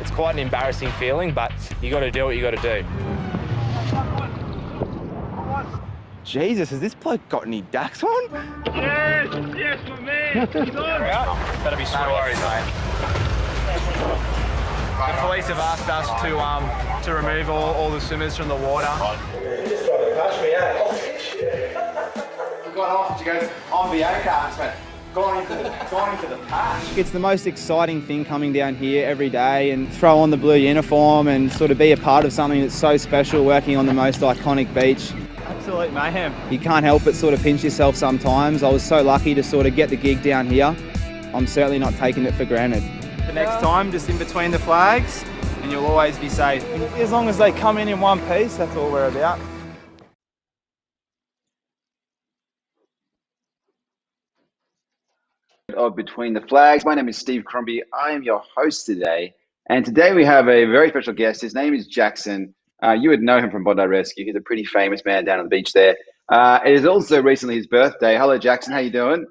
It's quite an embarrassing feeling, but you got to do what you got to do. Jesus, has this bloke got any dacks on? Yes, my man. He's on. Better be sweet. No worries, mate. The police have asked us to remove all the swimmers from the water. Just trying to catch me, eh? I've gone off to go on VA cards, but gone into the patch. It's the most exciting thing coming down here every day and throw on the blue uniform and sort of be a part of something that's so special, working on the most iconic beach. Absolute mayhem. You can't help but sort of pinch yourself sometimes. I was so lucky to sort of get the gig down here. I'm certainly not taking it for granted. The next time, just in between the flags, and you'll always be safe. As long as they come in one piece, that's all we're about. Of Between the Flags. My name is Steve Crombie. I am your host today. And today we have a very special guest. His name is Jackson. You would know him from Bondi Rescue. He's a pretty famous man down on the beach there. It is also recently his birthday. Hello, Jackson. How you doing?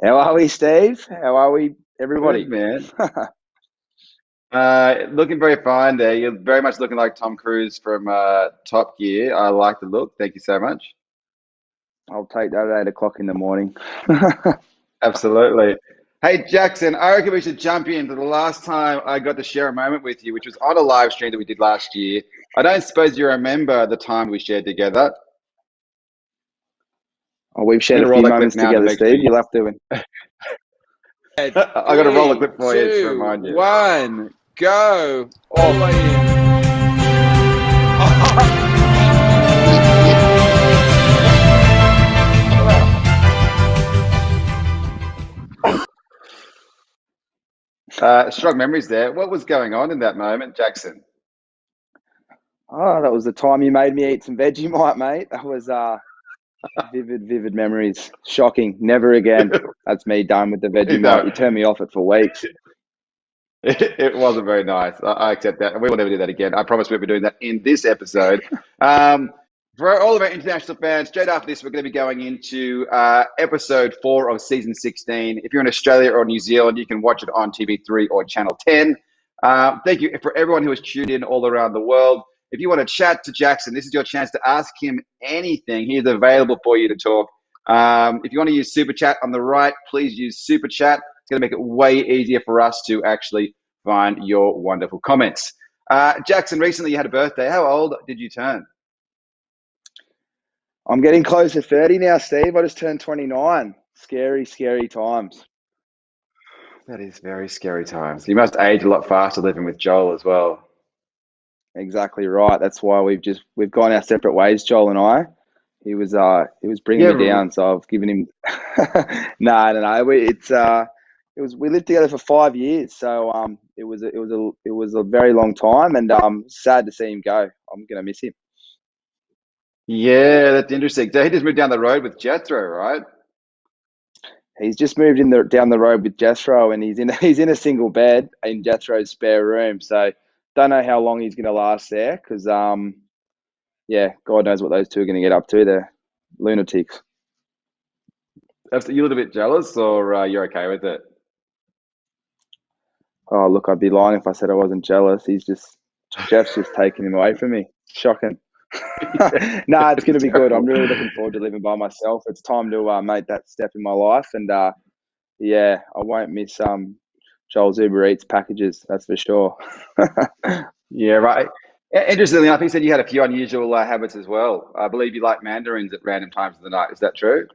How are we, Steve? How are we, everybody? Good, man. Looking very fine there. You're very much looking like Tom Cruise from Top Gear. I like the look. Thank you so much. I'll take that at 8 o'clock in the morning. Absolutely. Hey, Jackson, I reckon we should jump into the last time I got to share a moment with you, which was on a live stream that we did last year. I don't suppose you remember the time we shared together. Oh, we've shared a few moments together, Steve. You'll have to. I got to roll a clip for you to remind you. 1, go. All the way in. Strong memories there. What was going on in that moment, Jackson? Oh, that was the time you made me eat some Vegemite, mate. That was vivid memories. Shocking. Never again. That's me done with the Vegemite. You turned me off it for weeks. It wasn't very nice. I accept that. And we will never do that again. I promise we'll be doing that in this episode. For all of our international fans, straight after this, we're going to be going into episode 4 of season 16. If you're in Australia or New Zealand, you can watch it on TV3 or Channel 10. Thank you for everyone who has tuned in all around the world. If you want to chat to Jackson, this is your chance to ask him anything. He is available for you to talk. If you want to use Super Chat on the right, please use Super Chat. It's going to make it way easier for us to actually find your wonderful comments. Jackson, recently you had a birthday. How old did you turn? I'm getting close to 30 now, Steve. I just turned 29. Scary, scary times. That is very scary times. You must age a lot faster living with Joel as well. Exactly right. That's why we've gone our separate ways, Joel and I. He was bringing me down, so I've given him. No. We lived together for 5 years, so it was a very long time, and sad to see him go. I'm gonna miss him. Yeah, that's interesting. So he just moved down the road with Jethro, right? He's just moved down the road with Jethro, and he's in a single bed in Jethro's spare room. So don't know how long he's going to last there, because God knows what those two are going to get up to. They're lunatics. Are you a little bit jealous, or you're okay with it? Oh, look, I'd be lying if I said I wasn't jealous. Jeff's just taking him away from me. Shocking. Nah, it's going to be good. I'm really looking forward to living by myself. It's time to make that step in my life, and I won't miss Joel's Uber Eats packages. That's for sure. Yeah, right. Interestingly enough, you said you had a few unusual habits as well. I believe you like mandarins at random times of the night. Is that true?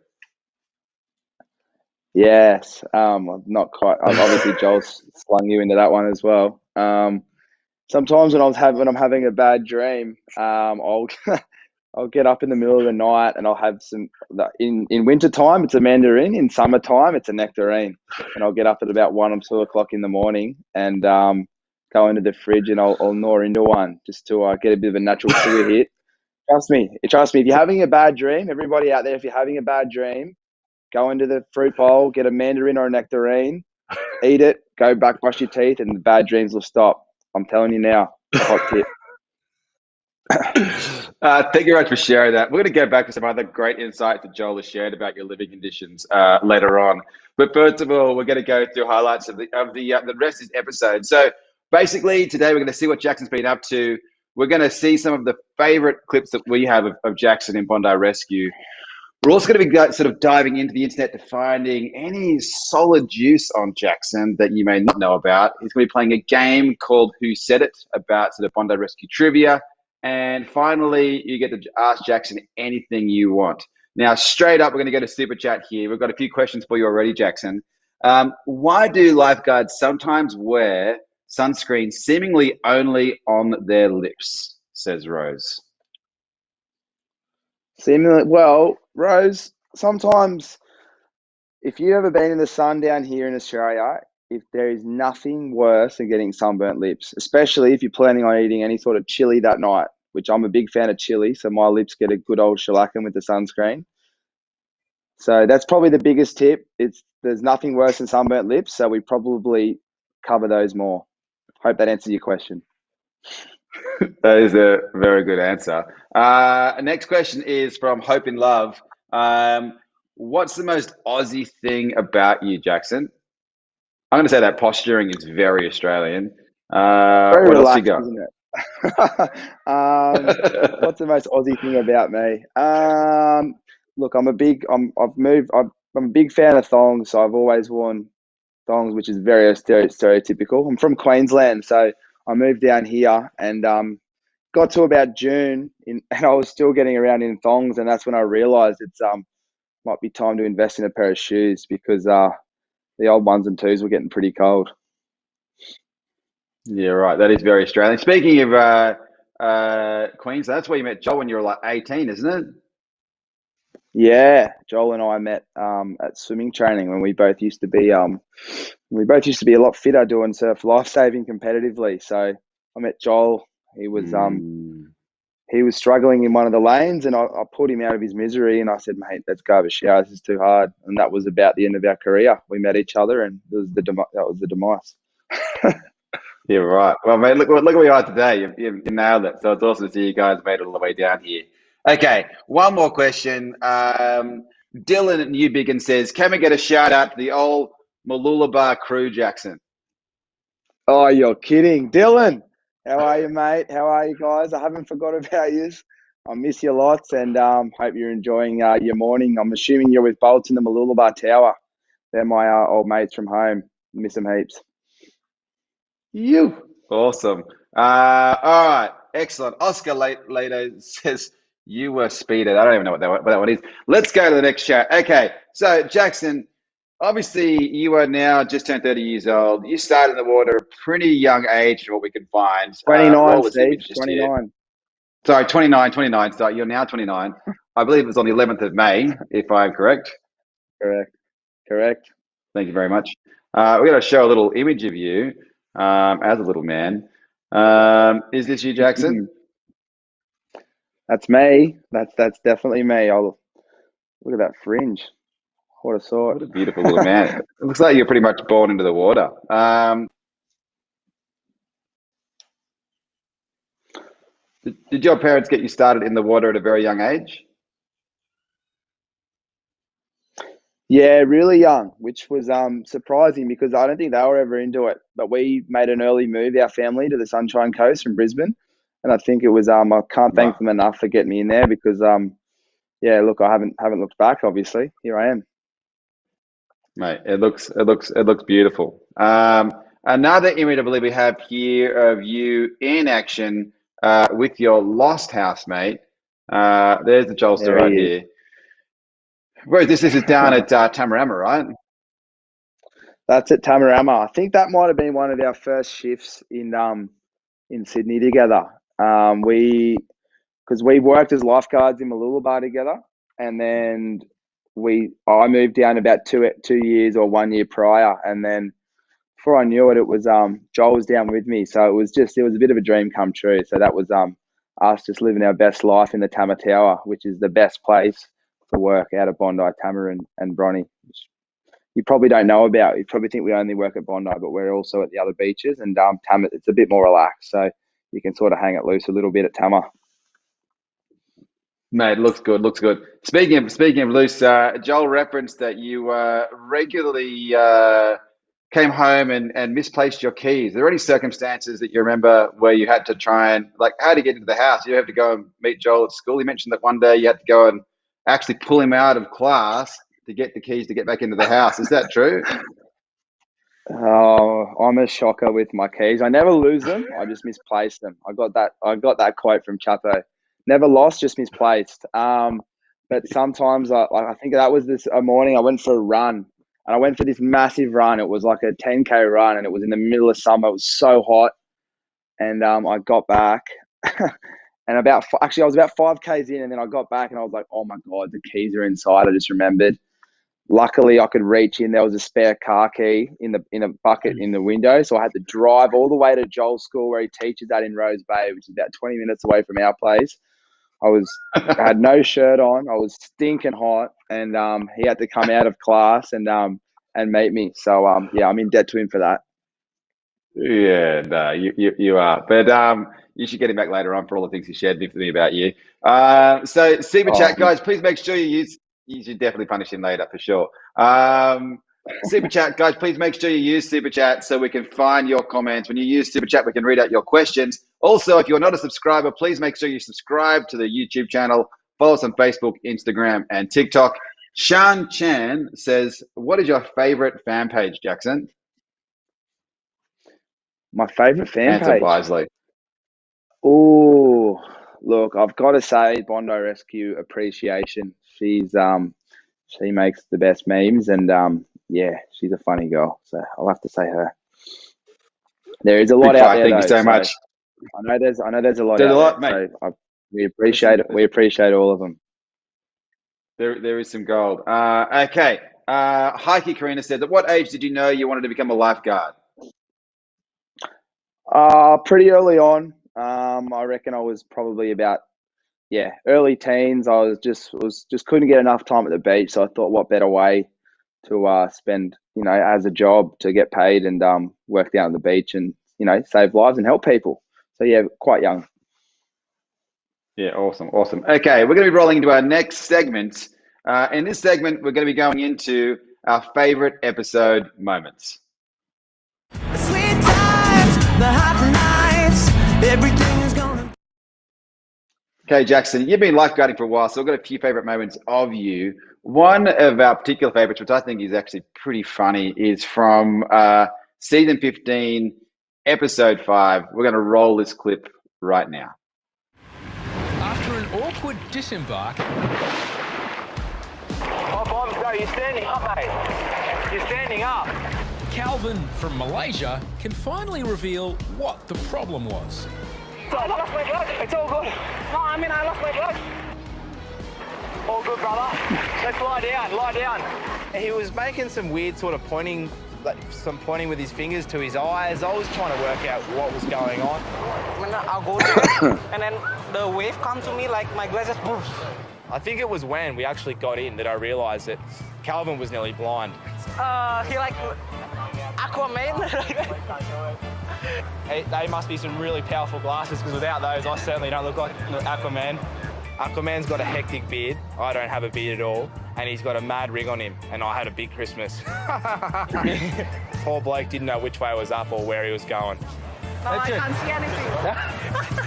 Yes. I'm not quite. Obviously, Joel's slung you into that one as well. Sometimes when I'm having a bad dream, I'll get up in the middle of the night and I'll have some. In winter time, it's a mandarin. In summertime, it's a nectarine. And I'll get up at about 1 or 2 o'clock in the morning and go into the fridge and I'll gnaw into one just to get a bit of a natural sugar hit. Trust me. If you're having a bad dream, everybody out there, if you're having a bad dream, go into the fruit bowl, get a mandarin or a nectarine, eat it, go back, brush your teeth, and the bad dreams will stop. I'm telling you now, hot tip. Thank you very much for sharing that. We're going to go back to some other great insights that Joel has shared about your living conditions later on. But first of all, we're going to go through highlights of the rest of this episode. So Basically, today we're going to see what Jackson's been up to. We're going to see some of the favorite clips that we have of Jackson in Bondi Rescue. We're also going to be sort of diving into the internet to finding any solid juice on Jackson that you may not know about. He's going to be playing a game called Who Said It, about sort of Bondi Rescue trivia. And finally, you get to ask Jackson anything you want. Now, straight up, we're going to go to Super Chat here. We've got a few questions for you already, Jackson. Why do lifeguards sometimes wear sunscreen seemingly only on their lips, says Rose. Seemingly, well, Rose, sometimes if you've ever been in the sun down here in Australia, if there is nothing worse than getting sunburnt lips, especially if you're planning on eating any sort of chili that night, which I'm a big fan of chili, so my lips get a good old shellacking with the sunscreen. So that's probably the biggest tip. There's nothing worse than sunburnt lips, so we probably cover those more. Hope that answers your question. That is a very good answer. Next question is from Hope in Love. What's the most Aussie thing about you, Jackson? I'm going to say that posturing is very Australian. Very what relaxed, else isn't it? What's the most Aussie thing about me? Look, I'm a big fan of thongs. So I've always worn thongs, which is very stereotypical. I'm from Queensland, so I moved down here and got to about June, and I was still getting around in thongs, and that's when I realised it's might be time to invest in a pair of shoes because the old ones and twos were getting pretty cold. Yeah, right. That is very Australian. Speaking of Queensland, that's where you met Joel when you were like 18, isn't it? Yeah, Joel and I met at swimming training when we both used to be a lot fitter doing surf lifesaving competitively. So I met Joel. He was struggling in one of the lanes, and I pulled him out of his misery, and I said, "Mate, let's go have a shower. This is too hard." And that was about the end of our career. We met each other, and that was the demise. Yeah, right. Well, mate, look where we are today. You nailed it. So it's awesome to see you guys made it all the way down here. Okay, one more question. Dylan at New Biggin says, can we get a shout out to the old Mooloolaba crew, Jackson? Oh, you're kidding. Dylan, how are you, mate? How are you guys? I haven't forgot about you. I miss you lots, and hope you're enjoying your morning. I'm assuming you're with Bolts in the Mooloolaba Tower. They're my old mates from home. Miss them heaps. You. Awesome. All right, excellent. Oscar later says, you were speeded. I don't even know what that one is. Let's go to the next chat. Okay, so Jackson, obviously you are now just turned 30 years old. You started in the water at a pretty young age from what we can find. 29, Steve, 29. Here. Sorry, 29. So you're now 29. I believe it was on the 11th of May, if I'm correct. Correct. Thank you very much. We're going to show a little image of you as a little man. Is this you, Jackson? That's me. That's definitely me. Look at that fringe. What a sight. What a beautiful little man. It looks like you're pretty much born into the water. Did your parents get you started in the water at a very young age? Yeah, really young, which was surprising because I don't think they were ever into it. But we made an early move, our family, to the Sunshine Coast from Brisbane. And I think it was I can't thank them enough for getting me in there because yeah, look, I haven't looked back, obviously. Here I am. Mate, it looks beautiful. Another image I believe we have here of you in action with your lost housemate. There's the Jolster right here. Where is this? This is down at Tamarama, right? That's at Tamarama. I think that might have been one of our first shifts in Sydney together. Because we worked as lifeguards in Mooloolaba together, and then I moved down about 2 years or 1 year prior, and then before I knew it, it was Joel was down with me, so it was a bit of a dream come true. So that was us just living our best life in the Tama Tower, which is the best place to work out of Bondi, Tama and Bronny. Which you probably don't know about. You probably think we only work at Bondi, but we're also at the other beaches, and Tama, it's a bit more relaxed, so you can sort of hang it loose a little bit at Tama. Mate, looks good. Speaking of loose, Joel referenced that you regularly came home and misplaced your keys. Are there any circumstances that you remember where you had to try and, like, how to get into the house? You have to go and meet Joel at school. He mentioned that one day you had to go and actually pull him out of class to get the keys to get back into the house. Is that true? Oh, I'm a shocker with my keys. I never lose them. I just misplace them. I got that quote from Chapo. Never lost, just misplaced. But sometimes I think that was a morning I went for a run, and I went for this massive run. It was like a 10K run, and it was in the middle of summer. It was so hot, and I got back, and actually I was about 5Ks in, and then I got back, and I was like, oh my God, the keys are inside. I just remembered. Luckily, I could reach in. There was a spare car key in a bucket in the window, so I had to drive all the way to Joel's school where he teaches at in Rose Bay, which is about 20 minutes away from our place. I had no shirt on. I was stinking hot, and he had to come out of class and meet me. So yeah, I'm in debt to him for that. Yeah, no, you are. But you should get him back later on for all the things he shared with me about you. So super chat, guys, please make sure you should definitely punish him later for sure. Super chat, guys, please make sure you use super chat so we can find your comments. When you use super chat, we can read out your questions. Also, if you're not a subscriber, please make sure you subscribe to the YouTube channel. Follow us on Facebook, Instagram, and TikTok. Shan Chan says, what is your favorite fan page, Jackson? My favorite fan Answer page. wisely. Oh, look, I've got to say Bondi Rescue Appreciation. She makes the best memes, and yeah, she's a funny girl. So I'll have to say her. There is a lot out there. Thank you so much. I know there's a lot There's out a lot, there. mate. So we appreciate it. We appreciate all of them. There is some gold. Okay. Heike Karina said, at what age did you know you wanted to become a lifeguard? Pretty early on. I reckon I was probably about early teens. I was just couldn't get enough time at the beach, so I thought, what better way to spend as a job to get paid and work down at the beach and save lives and help people. So yeah, quite young. Yeah, awesome. Okay, we're going to be rolling into our next segment. In this segment, we're going to be going into our favorite episode moments. The sweet times, the hot nights, everything is gonna. Okay, Jackson, you've been lifeguarding for a while, so we've got a few favorite moments of you. One of our particular favorites, which I think is actually pretty funny, is from season 15, episode 5. We're going to roll this clip right now. After an awkward disembark. Oh, Bob, no, you're standing up, mate. You're standing up. Calvin from Malaysia can finally reveal what the problem was. I lost my plug. It's all good. No, I lost my plug. All good, brother. Let's lie down, lie down. He was making some weird sort of pointing with his fingers to his eyes. I was trying to work out what was going on. I'll go there, and then the wave comes to me like my glasses. Poof. I think it was when we actually got in that I realised that Calvin was nearly blind. He like Aquaman. They must be some really powerful glasses, because without those, I certainly don't look like Aquaman. Aquaman's got a hectic beard. I don't have a beard at all. And he's got a mad ring on him. And I had a big Christmas. Poor bloke didn't know which way was up or where he was going. No, I can't see anything.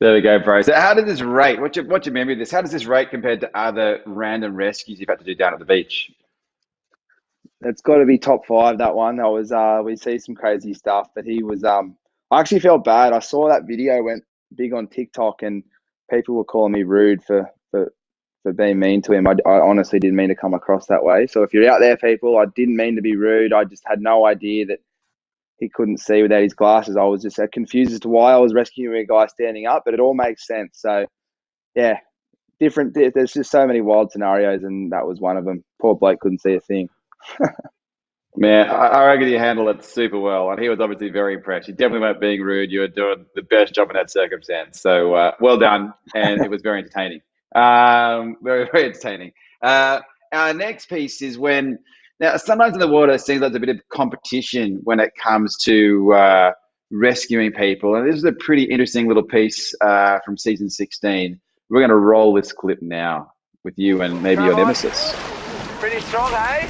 There we go, bro. So how did this rate? What's your memory of this? How does this rate compared to other random rescues you've had to do down at the beach? It's got to be top 5, that one. That was we see some crazy stuff, but he was I actually felt bad. I saw that video went big on TikTok, and people were calling me rude for being mean to him. I honestly didn't mean to come across that way. So if you're out there, people, I didn't mean to be rude. I just had no idea that he couldn't see without his glasses. I was just confused as to why I was rescuing a guy standing up, but it all makes sense. So yeah, there's just so many wild scenarios, and that was one of them. Poor bloke couldn't see a thing. Man, I reckon you handled it super well, and he was obviously very impressed. You definitely weren't being rude. You were doing the best job in that circumstance. So well done, and it was very entertaining. Very, very entertaining. Our next piece is when, now sometimes in the water it seems like there's a bit of competition when it comes to rescuing people, and this is a pretty interesting little piece from season 16. We're going to roll this clip now. with you and maybe your nemesis. Pretty strong, hey?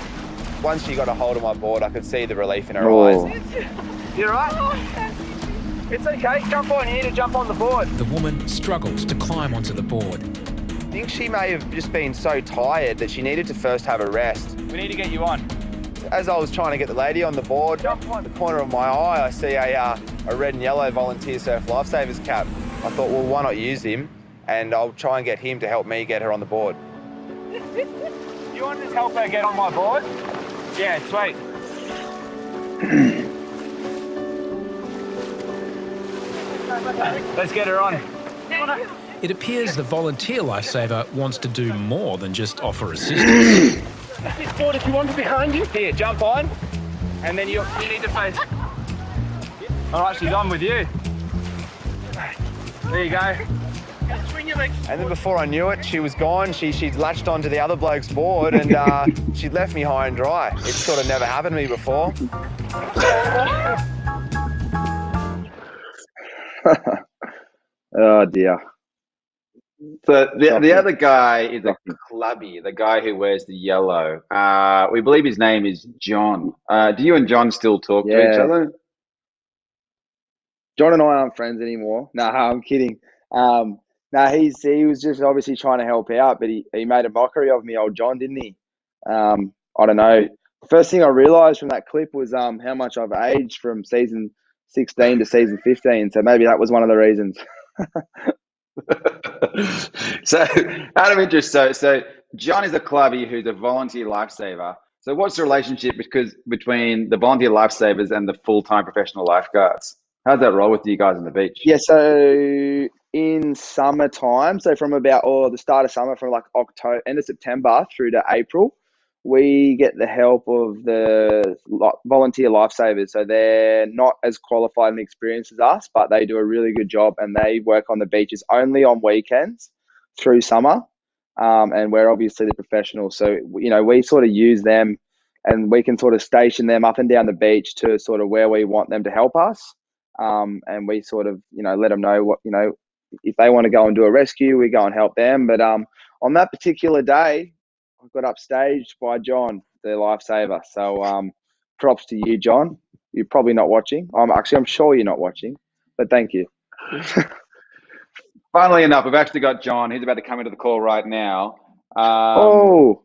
Once she got a hold of my board, I could see the relief in her Oh. eyes. You right? It's okay. Jump on. You need to jump on the board. The woman struggles to climb onto the board. I think she may have just been so tired that she needed to first have a rest. We need to get you on. As I was trying to get the lady on the board, jump on the corner of my eye, I see a red and yellow volunteer surf lifesavers cap. I thought, well, why not use him? And I'll try and get him to help me get her on the board. You want to just help her get on my board? Yeah, sweet. Let's get her on. It appears the volunteer lifesaver wants to do more than just offer assistance. This board, if you want, behind you. Here, jump on, and then you need to face. All right, she's on with you. There you go. And then before I knew it, she was gone. She'd latched onto the other bloke's board and she'd left me high and dry. It sort of never happened to me before. Oh dear. So the other guy is a clubby, the guy who wears the yellow. We believe his name is John. Do you and John still talk to each other? John and I aren't friends anymore. No, I'm kidding. No, he was just obviously trying to help out, but he made a mockery of me, old John, didn't he? I don't know. The first thing I realised from that clip was how much I've aged from season 16 to season 15. So maybe that was one of the reasons. So, out of interest, so John is a clubby who's a volunteer lifesaver. So, what's the relationship between the volunteer lifesavers and the full-time professional lifeguards? How's that roll with you guys on the beach? Yeah, so in summertime, so from about the start of summer, from like October, end of September through to April, we get the help of the volunteer lifesavers. So they're not as qualified and experienced as us, but they do a really good job, and they work on the beaches only on weekends through summer. And we're obviously the professionals. So, we sort of use them, and we can sort of station them up and down the beach to sort of where we want them to help us. And we sort of, let them know what, if they want to go and do a rescue, we go and help them. But on that particular day, I got upstaged by John, the lifesaver. So props to you, John. You're probably not watching. I'm sure you're not watching, but thank you. Funnily enough, we've actually got John. He's about to come into the call right now. Oh.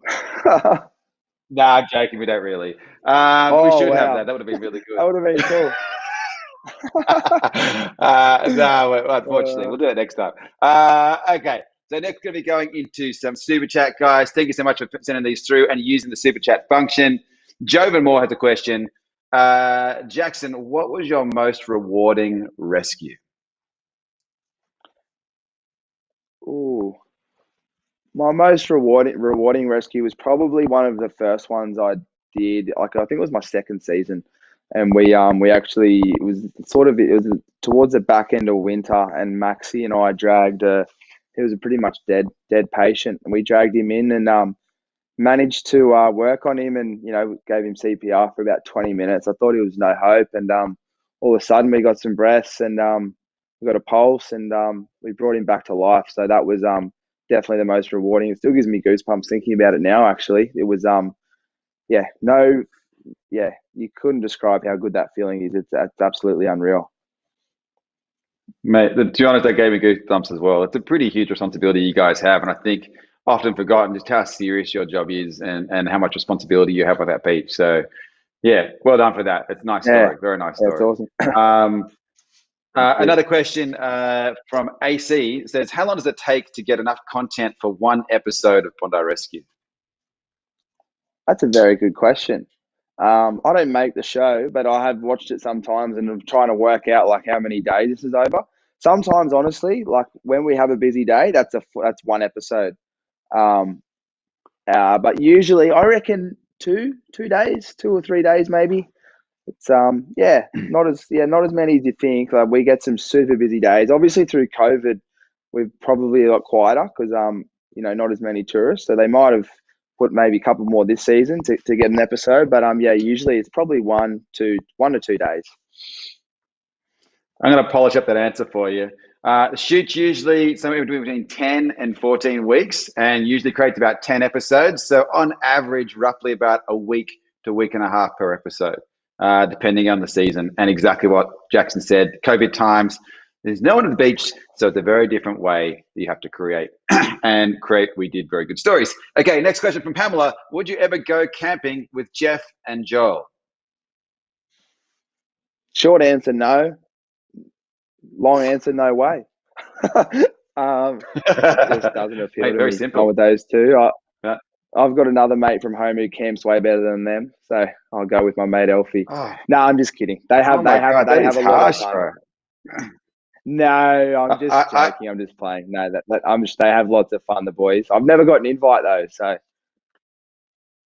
Nah, I'm joking. We don't really. We should have that. That would have been really good. That would have been cool. No, unfortunately, we'll do it next time. Okay, so next going to be going into some super chat, guys. Thank you so much for sending these through and using the super chat function. Jovan Moore has a question. Jackson, what was your most rewarding rescue? Ooh, my most rewarding rescue was probably one of the first ones I did. Like, I think it was my second season. And we actually, it was towards the back end of winter, and Maxi and I dragged he was a pretty much dead patient, and we dragged him in and managed to work on him, and gave him CPR for about 20 minutes. I thought he was no hope, and all of a sudden we got some breaths, and we got a pulse, and we brought him back to life. So that was definitely the most rewarding. It still gives me goosebumps thinking about it now. Actually, it was you couldn't describe how good that feeling is. It's absolutely unreal. Mate, to be honest, that gave me goosebumps as well. It's a pretty huge responsibility you guys have, and I think often forgotten just how serious your job is and how much responsibility you have with that beach. So, yeah, well done for that. It's a nice story. Very nice story. That's awesome. Another question from AC says, how long does it take to get enough content for one episode of Bondi Rescue? That's a very good question. I don't make the show, but I have watched it sometimes, and I'm trying to work out like how many days this is over. Sometimes, honestly, like when we have a busy day, that's one episode. But usually, I reckon 2 days, 2 or 3 days, maybe. It's not as many as you think. Like, we get some super busy days. Obviously, through COVID, we've probably got quieter because not as many tourists, so they might have put maybe a couple more this season to get an episode, but usually it's probably 1 to 2 days. I'm going to polish up that answer for you. The shoot's usually somewhere between 10 and 14 weeks and usually creates about 10 episodes. So on average, roughly about a week to a week and a half per episode, depending on the season. And exactly what Jackson said, COVID times, there's no one at the beach, so it's a very different way that you have to create. And create, we did very good stories. Okay, next question from Pamela. Would you ever go camping with Jeff and Joel? Short answer, no. Long answer, no way. Just doesn't appeal Mate, to very me. simple. With those two, Yeah. I've got another mate from home who camps way better than them, so I'll go with my mate Elfie. Oh. No, I'm just kidding. They have Oh my God, they that have is a lot harsh, of fun. bro. No, I'm just joking. I'm just playing. No, they have lots of fun. The boys. I've never got an invite though, so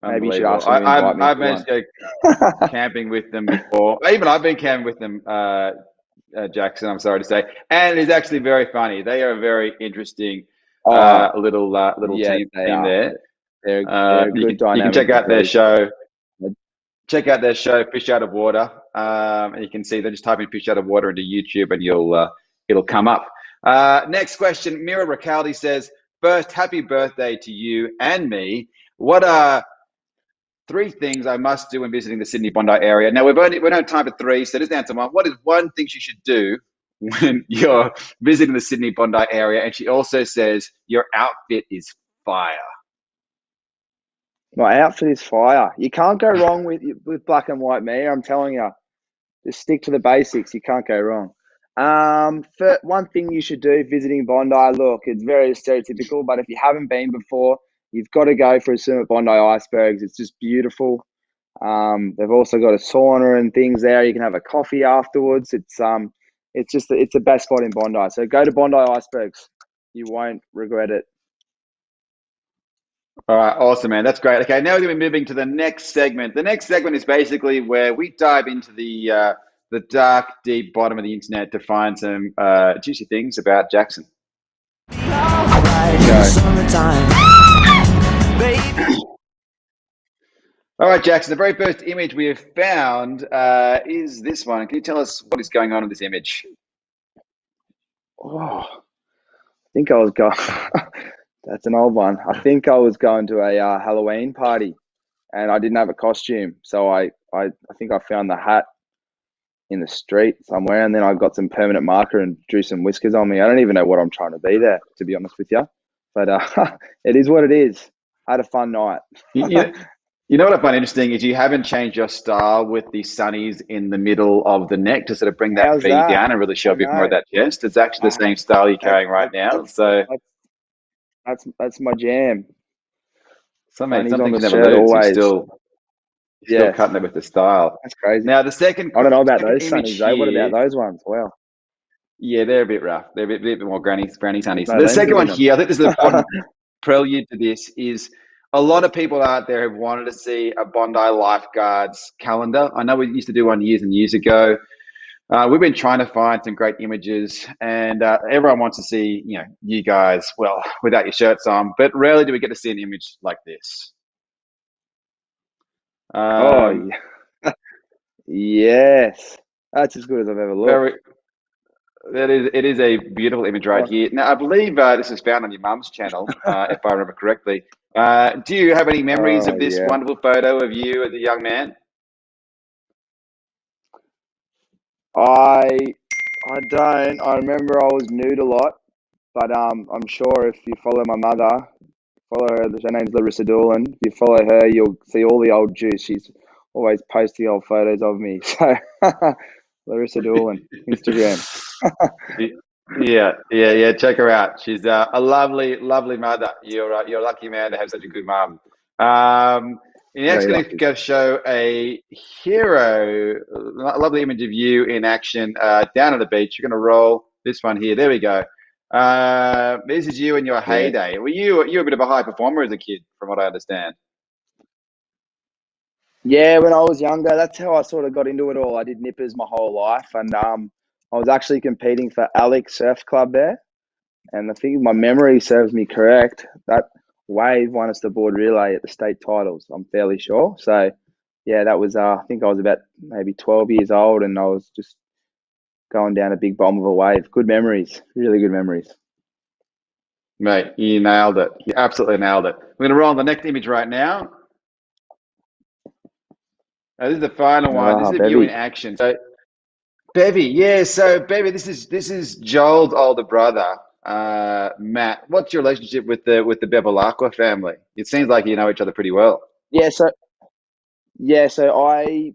maybe you should ask them to invite me. I've managed to go camping with them before. Even I've been camping with them, Jackson. I'm sorry to say, and it's actually very funny. They are a very interesting little team there. They're a good dynamic. You can check out their show. Check out their show, Fish Out of Water, and you can see they just type in Fish Out of Water into YouTube, and it'll come up. Next question, Mira Ricaldi says, first, happy birthday to you and me. What are 3 things I must do when visiting the Sydney Bondi area? Now, we don't have time for 3, so just answer one. What is one thing you should do when you're visiting the Sydney Bondi area? And she also says, your outfit is fire. My outfit is fire. You can't go wrong with black and white me. I'm telling you, just stick to the basics. You can't go wrong. For one thing you should do visiting Bondi, look, it's very stereotypical, but if you haven't been before, you've got to go for a swim at Bondi Icebergs. It's just beautiful. They've also got a sauna and things there. You can have a coffee afterwards. It's the best spot in Bondi. So go to Bondi Icebergs. You won't regret it. All right, awesome, man. That's great. Okay, now we're going to be moving to the next segment. The next segment is basically where we dive into the dark, deep bottom of the internet to find some juicy things about Jackson. All right, Jackson, the very first image we have found is this one. Can you tell us what is going on in this image? Oh, I think I was going... That's an old one. I think I was going to a Halloween party and I didn't have a costume. So I think I found the hat in the street somewhere, and then I got some permanent marker and drew some whiskers on me. I don't even know what I'm trying to be there, to be honest with you. But it is what it is. I had a fun night. You know what I find interesting is you haven't changed your style with the sunnies in the middle of the neck to sort of bring that V down and really show a bit more of that chest. It's actually the same style you're carrying right now. So that's my jam. Some things never lose. Always. You're still cutting it with the style. That's crazy. Now the second, I don't know about those sunnies though. What about those ones? Wow. Yeah, they're a bit rough. They're a bit more brownie sunnies. No, the second one here, I think this is an important prelude to this, is a lot of people out there have wanted to see a Bondi Lifeguards calendar. I know we used to do one years and years ago. We've been trying to find some great images, and everyone wants to see, you guys, well, without your shirts on, but rarely do we get to see an image like this. Yes, that's as good as I've ever looked. It is a beautiful image right here. Now, I believe this is found on your mum's channel, if I remember correctly. Do you have any memories of this wonderful photo of you as a young man? I don't. I remember I was nude a lot, but I'm sure if you follow my mother, follow her. Her name's Larissa Doolan. If you follow her, you'll see all the old juice. She's always posting old photos of me. So Larissa Doolan, Instagram. Yeah. Check her out. She's a lovely, lovely mother. You're a lucky man to have such a good mum. Next, going to go show a hero, lovely image of you in action down at the beach. You're going to roll this one here. There we go. This is you in your heyday. Were you a bit of a high performer as a kid, from what I understand? Yeah, when I was younger, that's how I sort of got into it all. I did nippers my whole life, and I was actually competing for Alex Surf Club there. And I think my memory serves me correct, that Wave won us the board relay at the state titles, I'm fairly sure. So, yeah, that was, I think I was about maybe 12 years old, and I was just going down a big bomb of a wave. Good memories, really good memories. Mate, you nailed it. You absolutely nailed it. We're going to roll on the next image right now. This is the final one. This is of you in action. So, Bevy, yeah. So, Bevy, this is Joel's older brother, Matt. What's your relationship with the Bevilacqua family? It seems like you know each other pretty well. Yeah, so I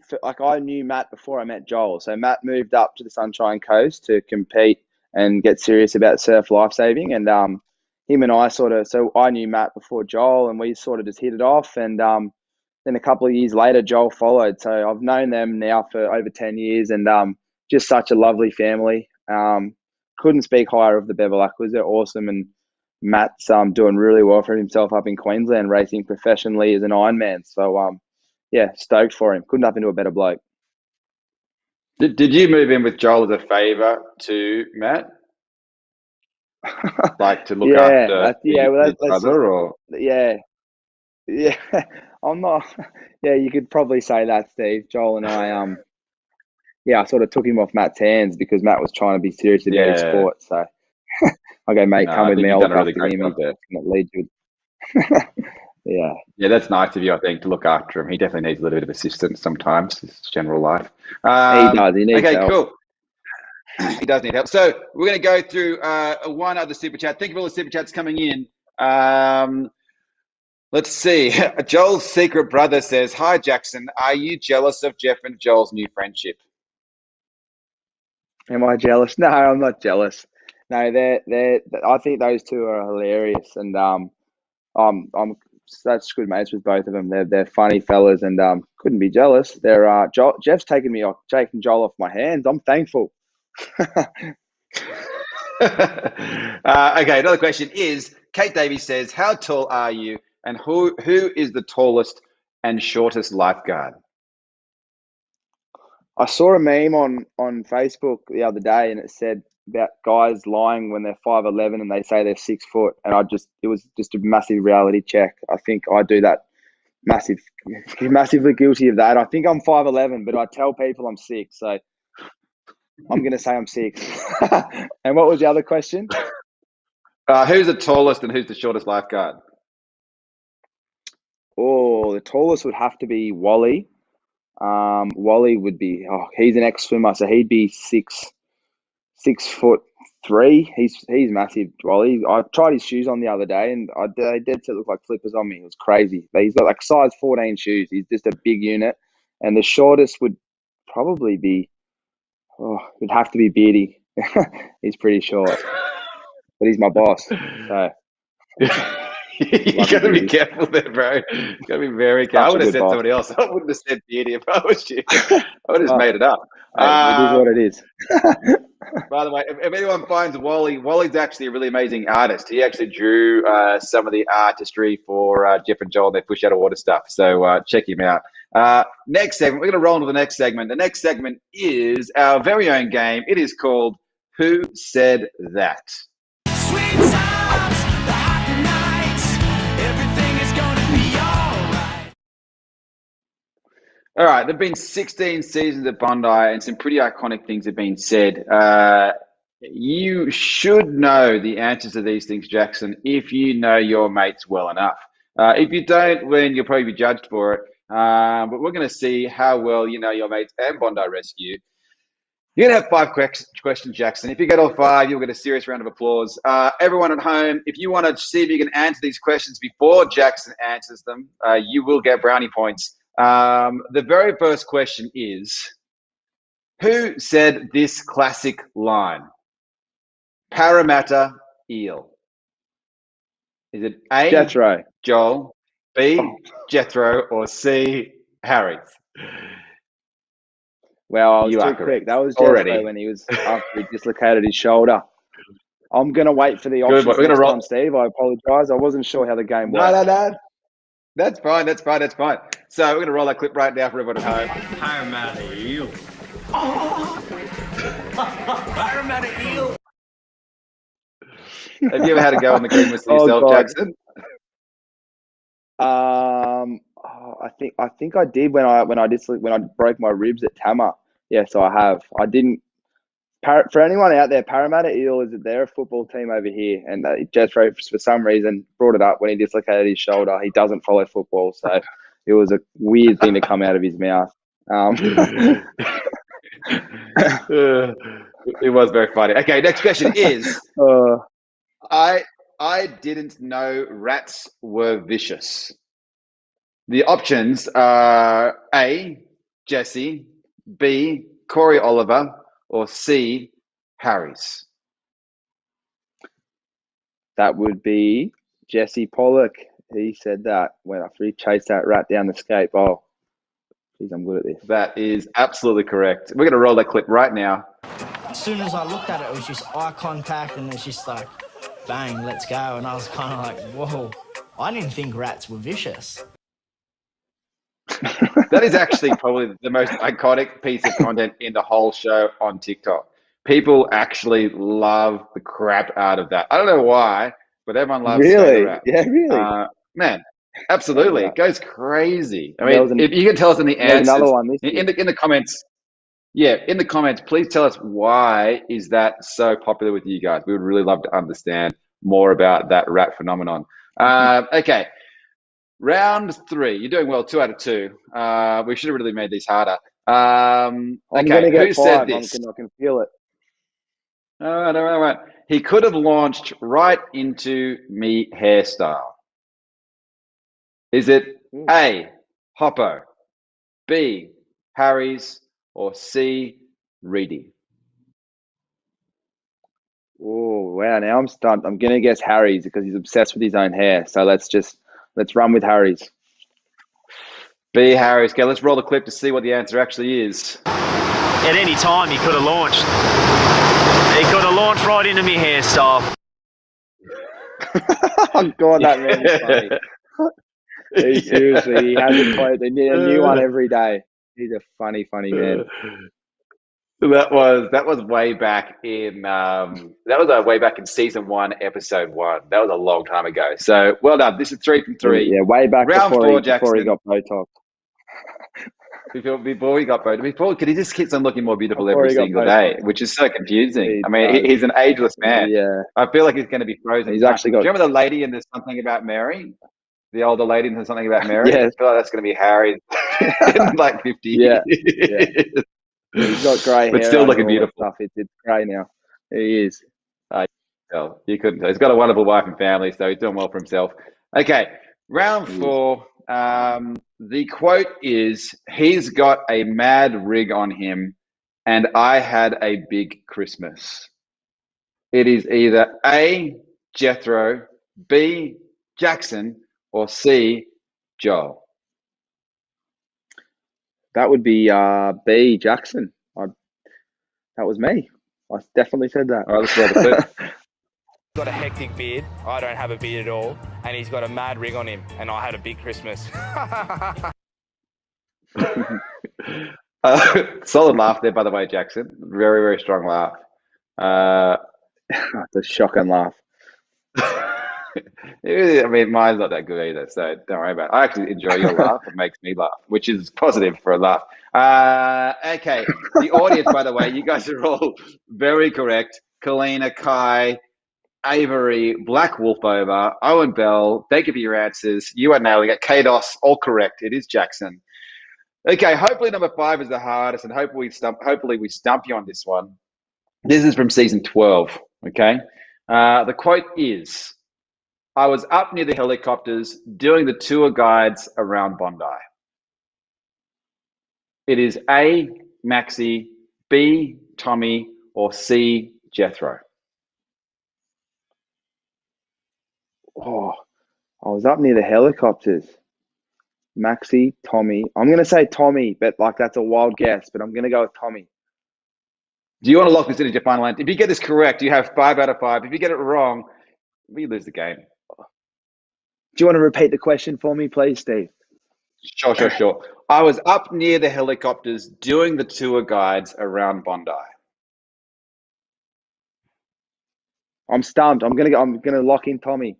knew Matt before I met Joel. So Matt moved up to the Sunshine Coast to compete and get serious about surf lifesaving, and him and I so I knew Matt before Joel, and we sort of just hit it off, and then a couple of years later, Joel followed. So I've known them now for over 10 years, and just such a lovely family. Couldn't speak higher of the Bevilacquas. They're awesome, and Matt's doing really well for himself up in Queensland, racing professionally as an Ironman. So yeah, stoked for him. Couldn't happen to a better bloke. Did you move in with Joel as a favour to Matt? Like to look after his brother, or yeah. I'm not. Yeah, you could probably say that, Steve. Joel and I, I sort of took him off Matt's hands because Matt was trying to be serious about his sport. So, okay, mate, come with me. I'll look after him. Not lead you. Yeah. Yeah, that's nice of you, I think, to look after him. He definitely needs a little bit of assistance sometimes, his general life. He does. He needs help. Cool. He does need help. So we're going to go through one other super chat. Think of all the super chats coming in. Let's see. Joel's secret brother says, "Hi, Jackson. Are you jealous of Jeff and Joel's new friendship?" Am I jealous? No, I'm not jealous. No, they're. I think those two are hilarious, and I'm such good mates with both of them. They're funny fellas, and couldn't be jealous. They're Jeff's taking Joel off my hands. I'm thankful. Okay, another question is, Kate Davies says, "How tall are you, and who is the tallest and shortest lifeguard?" I saw a meme on Facebook the other day, and it said about guys lying when they're 5'11" and they say they're 6 foot, and it was just a massive reality check. I think I do that. Massively guilty of that. I think I'm 5'11", but I tell people I'm 6, so I'm going to say I'm 6. And what was the other question? Who's the tallest and who's the shortest lifeguard? Oh, the tallest would have to be Wally. Wally would be. He's an ex-swimmer, so he'd be 6'3". He's massive, Wally. I tried his shoes on the other day, and they did look like flippers on me. It was crazy. He's got like size 14 shoes. He's just a big unit. And the shortest would probably be. It'd have to be Beardy. He's pretty short, but he's my boss. So you got to be careful there, bro. You got to be very careful. I would have said somebody else. I wouldn't have said Beardy if I was you. I would have just made it up. It is what it is. By the way, if anyone finds Wally, Wally's actually a really amazing artist. He actually drew some of the artistry for Jeff and Joel, their push out of water stuff. So check him out. Next segment, we're going to roll into the next segment. The next segment is our very own game. It is called Who Said That? Sweet times, the hot nights, everything is gonna be alright. All right, there have been 16 seasons at Bondi, and some pretty iconic things have been said. You should know the answers to these things, Jackson, if you know your mates well enough. If you don't, then you'll probably be judged for it. But we're going to see how well you know your mates and Bondi Rescue. You're going to have 5 questions, Jackson. If you get all 5, you'll get a serious round of applause. Everyone at home, if you want to see if you can answer these questions before Jackson answers them, you will get brownie points. The very first question is, who said this classic line? Parramatta eel. Is it A, Jethro, Joel, B, Jethro, or C, Harry? Well, I was too quick. That was Jethro when he was after he dislocated his shoulder. I'm going to wait for the options next time, Steve. I apologise. I wasn't sure how the game worked. No. That's fine. So we're going to roll that clip right now for everyone at home. Parramatta eel. Parramatta eel. Have you ever had to go on the green whistle yourself, Jackson? I think I did when I broke my ribs at Tama. Yes, I have. I didn't For anyone out there, Parramatta Eels, they're a football team over here, and Jethro, for some reason, brought it up when he dislocated his shoulder. He doesn't follow football, so it was a weird thing to come out of his mouth. It was very funny. Okay, next question is: I didn't know rats were vicious. The options are A, Jesse, B, Corey Oliver, or C, Harry's. That would be Jesse Pollock. He said that when after he chased that rat down the skate bowl. Jeez, I'm good at this. That is absolutely correct. We're going to roll that clip right now. As soon as I looked at it, it was just eye contact, and it's just like, bang, let's go. And I was kind of like, whoa, I didn't think rats were vicious. That is actually probably the most iconic piece of content in the whole show on TikTok. People actually love the crap out of that. I don't know why, but everyone loves Really? rat. Yeah, really? Man, absolutely. Yeah. It goes crazy. I There was mean, if you can tell us in the answers, another one this in the comments, in the comments, please tell us why is that so popular with you guys. We would really love to understand more about that rat phenomenon. Okay. Round 3. You're doing well. 2 out of 2. We should have really made these harder. I'm Okay. going to get Who 5. said this? I can feel it. All right. He could have launched right into me hairstyle. Is it A, Hoppo, B, Harries, or C, Reidy? Oh, wow. Now I'm stumped. I'm going to guess Harry's because he's obsessed with his own hair. So let's run with Harry's. B, Harries. Okay, let's roll the clip to see what the answer actually is. At any time, he could have launched. He could have launched right into me hairstyle. Oh, God, that man is funny. Seriously, he hasn't played. They need a new one every day. He's a funny man. That was way back in way back in season 1, episode 1. That was a long time ago. So well done. This is 3 from 3. Yeah, way back Round before 4, before he Jackson. got Botox. Before he got voted, because he just keeps on looking more beautiful Before every he got single voted. day, which is so confusing. He I mean, does. he's an ageless man. Yeah. I feel like he's going to be frozen. He's actually got- Do you remember the lady in There's Something About Mary? The older lady in There's Something About Mary? Yeah. I feel like that's going to be Harry in like 50 Yeah. years. Yeah. He's got grey hair. But still under looking all that beautiful. Stuff. It's grey now. He is. Well, you couldn't tell. He's got a wonderful wife and family, so he's doing well for himself. Okay, round 4. The quote is, he's got a mad rig on him, and I had a big Christmas. It is either A, Jethro, B, Jackson, or C, Joel. That would be B, Jackson. That was me. I definitely said that. All right, let's roll the clip. Got a hectic beard. I don't have a beard at all. And he's got a mad rig on him. And I had a big Christmas. Solid laugh there, by the way, Jackson. Very, very strong laugh. It's a shocking laugh. I mean, mine's not that good either, so don't worry about it. I actually enjoy your laugh. It makes me laugh, which is positive for a laugh. Okay, the audience, by the way, you guys are all very correct. Kalina, Kai, Avery, Black Wolf Over, Owen Bell, thank you for your answers. You are nailing it. Kados, all correct. It is Jackson. Okay, hopefully number 5 is the hardest, and hopefully we stump you on this one. This is from season 12, okay? The quote is, I was up near the helicopters doing the tour guides around Bondi. It is A, Maxi, B, Tommy, or C, Jethro. Oh, I was up near the helicopters. Maxi, Tommy. I'm going to say Tommy, but that's a wild guess, but I'm going to go with Tommy. Do you want to lock this in as your final answer? If you get this correct, you have 5 out of 5. If you get it wrong, we lose the game. Do you want to repeat the question for me, please, Steve? Sure. I was up near the helicopters doing the tour guides around Bondi. I'm stumped. I'm gonna lock in Tommy.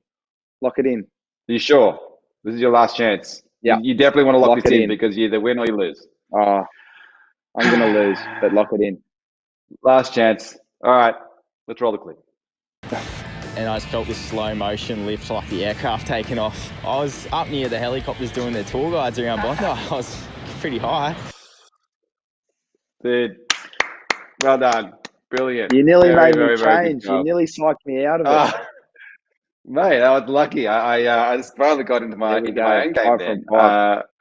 Lock it in. Are you sure? This is your last chance. Yeah. You definitely want to lock this it in in. because you either win or you lose. I'm gonna lose, but lock it in. Last chance. All right, let's roll the clip. And I just felt this slow motion lift like the aircraft taking off. I was up near the helicopters doing their tour guides around Bondi. I was pretty high. Dude, well done. Brilliant. You nearly Very, made me very, very good change. You job. nearly psyched me out of it. Oh, mate, I was lucky. I just finally got into my There we into my go. own game Five there. from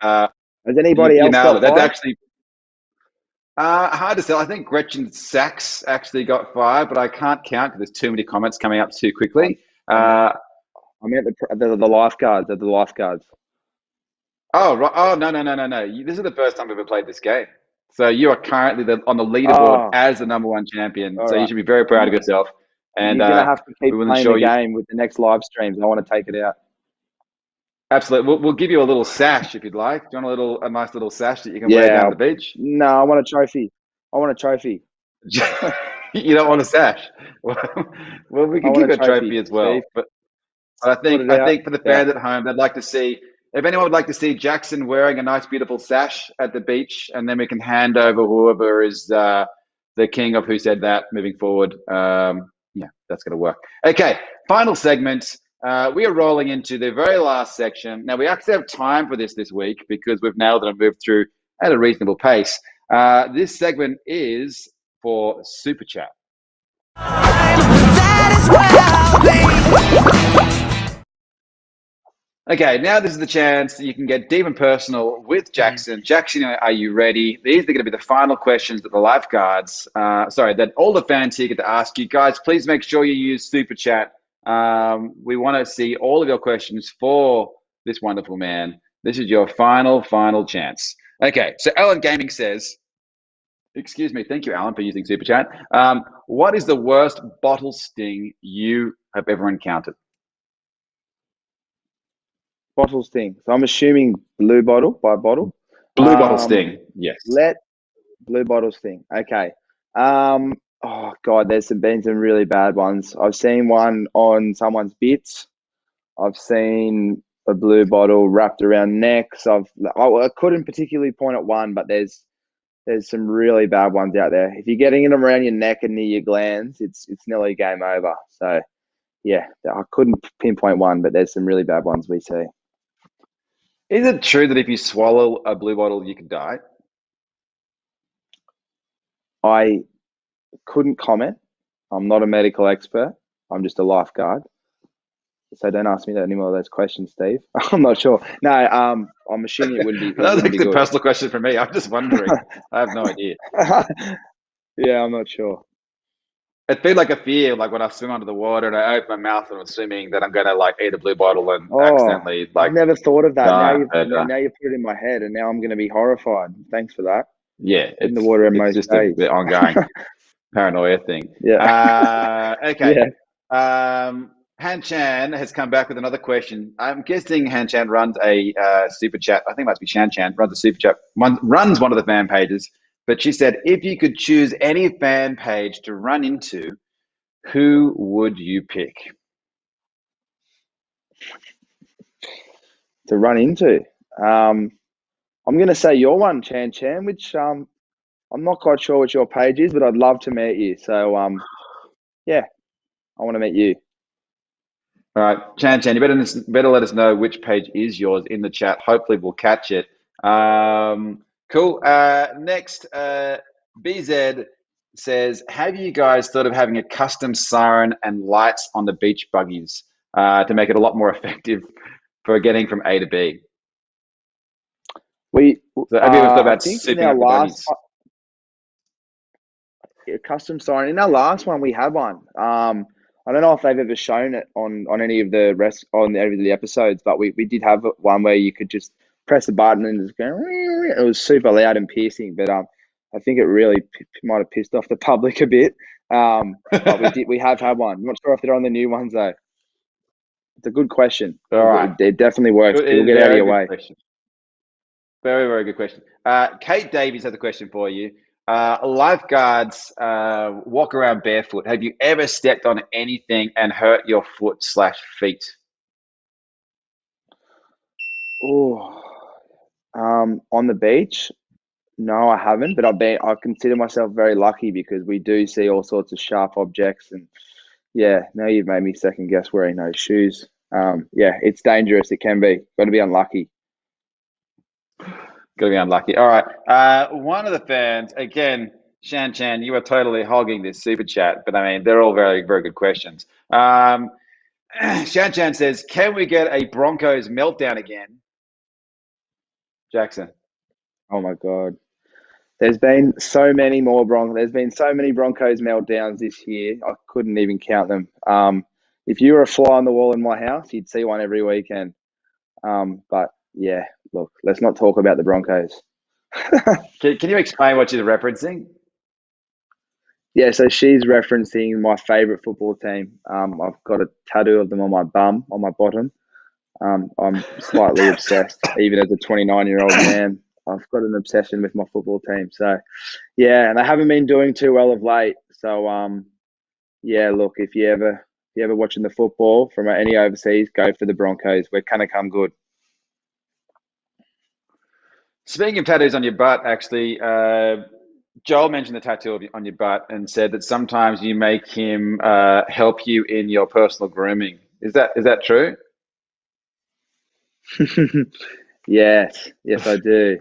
five. Has anybody You else nailed got it. That's five? actually hard to tell. I think Gretchen Sachs actually got 5, but I can't count because there's too many comments coming up too quickly. I meant the lifeguards. The lifeguards. Oh, right. Oh, no. This is the first time we've ever played this game. So you are currently on the leaderboard as the #1 champion. All so you right. should be very proud of yourself. And You're gonna have to keep we will playing ensure the game with the next live streams. I want to take it out. Absolutely. We'll give you a little sash if you'd like. Do you want a nice little sash that you can wear down the beach? No, I want a trophy. I want a trophy. You don't want a sash? Well, we can give you a trophy as well. Steve. But I think for the fans at home, they'd like to see, if anyone would like to see Jackson wearing a nice, beautiful sash at the beach, and then we can hand over whoever is the king of Who Said That moving forward. Yeah, that's going to work. Okay, final segment. We are rolling into the very last section. Now, we actually have time for this week because we've nailed it and moved through at a reasonable pace. This segment is for Super Chat. Okay, now this is the chance that you can get deep and personal with Jackson. Jackson, are you ready? These are going to be the final questions that the lifeguards, that all the fans here get to ask you. Guys, please make sure you use Super Chat. We want to see all of your questions for this wonderful man. This is your final chance. Okay, so Alan Gaming says, excuse me, thank you, Alan, for using Super Chat. What is the worst bottle sting you have ever encountered? Bottle sting. So I'm assuming blue bottle by bottle. Blue bottle sting, yes. Blue bottle sting. Okay. Oh God, there's been some really bad ones. I've seen one on someone's bits. I've seen a blue bottle wrapped around necks. I couldn't particularly point at one, but there's some really bad ones out there. If you're getting them around your neck and near your glands, it's nearly game over. So yeah, I couldn't pinpoint one, but there's some really bad ones we see. Is it true that if you swallow a blue bottle, you could die? I couldn't comment. I'm not a medical expert. I'm just a lifeguard. So don't ask me that any more of those questions, Steve. I'm not sure. No, I'm assuming it wouldn't be. That's a personal question for me. I'm just wondering. I have no idea. Yeah, I'm not sure. It'd be like a fear, like when I swim under the water and I open my mouth and I'm swimming, that I'm going to eat a blue bottle and accidentally I've never thought of that. die. Now you put it in my head, and now I'm going to be horrified. Thanks for that. Yeah, in the water in most just days. the ongoing paranoia thing. Yeah. Okay. Yeah. Han Chan has come back with another question. I'm guessing Han Chan runs a super chat. I think it must be Shan Chan runs a super chat. Runs one of the fan pages. But she said, if you could choose any fan page to run into, who would you pick? To run into? I'm going to say your one, Chan Chan, which I'm not quite sure what your page is, but I'd love to meet you. So, yeah, I want to meet you. All right, Chan Chan, you better let us know which page is yours in the chat. Hopefully we'll catch it. Cool. Next, BZ says, have you guys thought of having a custom siren and lights on the beach buggies to make it a lot more effective for getting from A to B? So have you ever thought about souping up the buggies? Custom siren. In our last one, we had one. I don't know if they've ever shown it on any of the any of the episodes, but we did have one where you could just press a button and just go. It was super loud and piercing, but I think it really might have pissed off the public a bit. But we have had one. I'm not sure if they're on the new ones though. It's a good question. All right, it definitely works. It'll get out of your way. Question. Very, very good question. Kate Davies has a question for you. Lifeguards walk around barefoot. Have you ever stepped on anything and hurt your foot/feet? Oh, on the beach, No, I haven't, but I consider myself very lucky because we do see all sorts of sharp objects, and yeah, now you've made me second guess wearing those shoes. Yeah, it's dangerous. It can be. Got to be unlucky. Got to be unlucky. All right. One of the fans, again, Shan Chan, you are totally hogging this super chat, but I mean, they're all very, very good questions. Shan Chan says, can we get a Broncos meltdown again? Jackson. Oh my God. There's been so many more There's been so many Broncos meltdowns this year. I couldn't even count them. If you were a fly on the wall in my house, you'd see one every weekend. But yeah, look, let's not talk about the Broncos. Can you explain what you're referencing? Yeah, so she's referencing my favourite football team. I've got a tattoo of them on my bum, on my bottom. I'm slightly obsessed, even as a 29-year-old man. I've got an obsession with my football team. So, yeah, and they haven't been doing too well of late. So, yeah, look, if you ever watching the football from any overseas, go for the Broncos. We're going to come good. Speaking of tattoos on your butt, actually, Joel mentioned the tattoo on your butt and said that sometimes you make him help you in your personal grooming. Is that true? Yes, I do.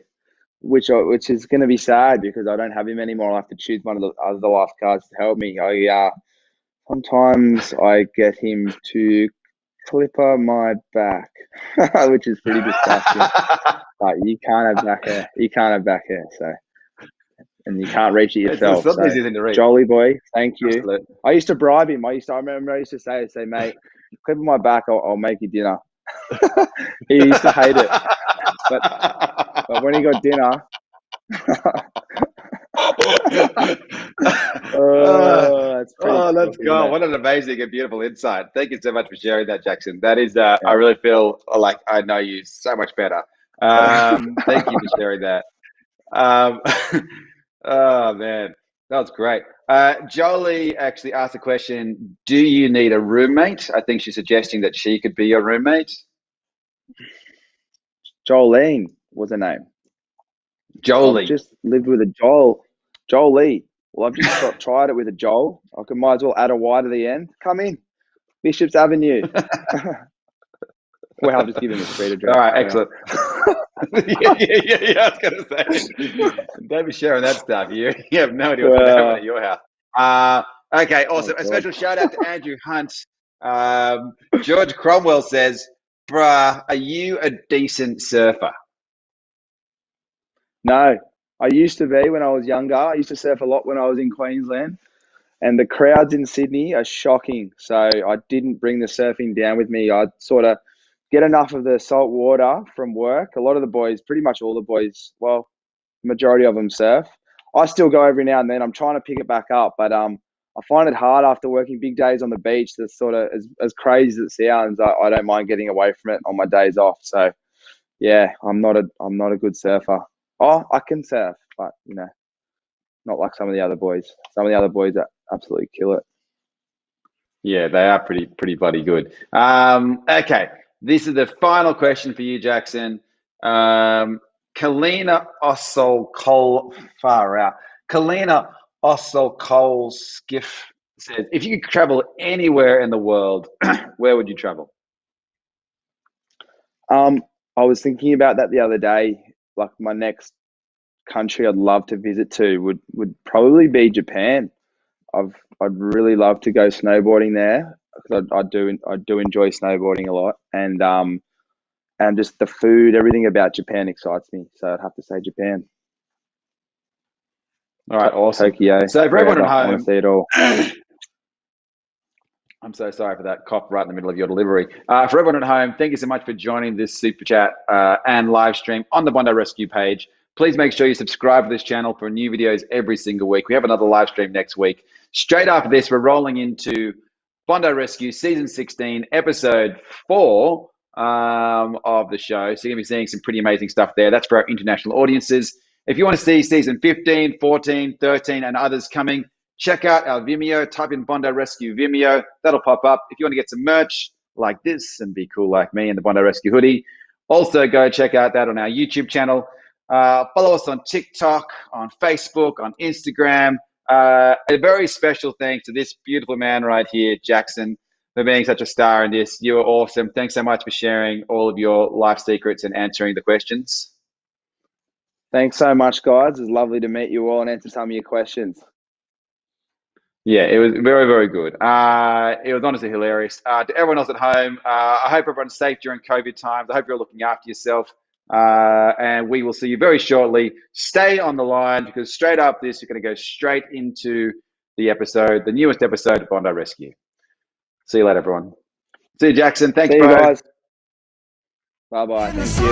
Which is going to be sad because I don't have him anymore. I'll have to choose one of the other lifeguards to help me. Sometimes I get him to clipper my back, which is pretty disgusting. But you can't have back hair. You can't have back hair, so and you can't reach it yourself. So, Jolly boy, thank you. Absolutely. I used to bribe him. I remember I used to say, mate, clipper my back, I'll make you dinner. He used to hate it, but when he got dinner, let's go. What an amazing and beautiful insight. Thank you so much for sharing that, Jackson. That is, I really feel like I know you so much better. Thank you for sharing that. Oh, man, that was great. Jolie actually asked a question, do you need a roommate? I think she's suggesting that she could be your roommate. Jolene was her name. Jolie. I've just lived with a Jolie. Well, I've just tried it with a Joel. I might as well add a Y to the end. Come in. Bishops Avenue. Well, I'll just give him a street address. All right, excellent. yeah, I was going to say. Don't be sharing that stuff. You have no idea what's going to happen at your house. Okay, awesome. A special shout out to Andrew Hunt. George Cromwell says, bruh, are you a decent surfer? No, I used to be when I was younger. I used to surf a lot when I was in Queensland, and the crowds in Sydney are shocking. So I didn't bring the surfing down with me. I'd sort of get enough of the salt water from work. A lot of the boys, pretty much all the boys, well, majority of them surf. I still go every now and then. I'm trying to pick it back up, but I find it hard after working big days on the beach. That's sort of as crazy as it sounds. I don't mind getting away from it on my days off. So yeah, I'm not a good surfer. Oh, I can surf, but not like some of the other boys. Some of the other boys that absolutely kill it. Yeah, they are pretty bloody good. Okay, this is the final question for you, Jackson. Kalina Ossol Cole far out. Kalina Ossol Cole Skiff says, if you could travel anywhere in the world, where would you travel? I was thinking about that the other day. Like my next country I'd love to visit to would probably be Japan. I'd really love to go snowboarding there because I do enjoy snowboarding a lot, and just the food, everything about Japan excites me. So I'd have to say Japan. All right, awesome. Tokyo. So for everyone at home, I want to see it all. I'm so sorry for that cough right in the middle of your delivery. For everyone at home, thank you so much for joining this super chat and live stream on the Bondi Rescue page. Please make sure you subscribe to this channel for new videos every single week. We have another live stream next week. Straight after this, we're rolling into Bondi Rescue Season 16, Episode 4 of the show. So you're going to be seeing some pretty amazing stuff there. That's for our international audiences. If you want to see Season 15, 14, 13, and others coming, check out our Vimeo. Type in Bondi Rescue Vimeo. That'll pop up. If you want to get some merch like this and be cool like me in the Bondi Rescue hoodie, also go check out that on our YouTube channel. Follow us on TikTok, on Facebook, on Instagram. A very special thanks to this beautiful man right here, Jackson, for being such a star in this. You are awesome. Thanks so much for sharing all of your life secrets and answering the questions. Thanks so much, guys. It's lovely to meet you all and answer some of your questions. Yeah, it was very, very good. It was honestly hilarious. To everyone else at home, I hope everyone's safe during COVID times. I hope you're looking after yourself. And we will see you very shortly. Stay on the line because straight up this, you're going to go straight into the episode, the newest episode of Bondi Rescue. See you later, everyone. See you, Jackson. Thanks, See you bro. guys. Bye-bye. Thank you.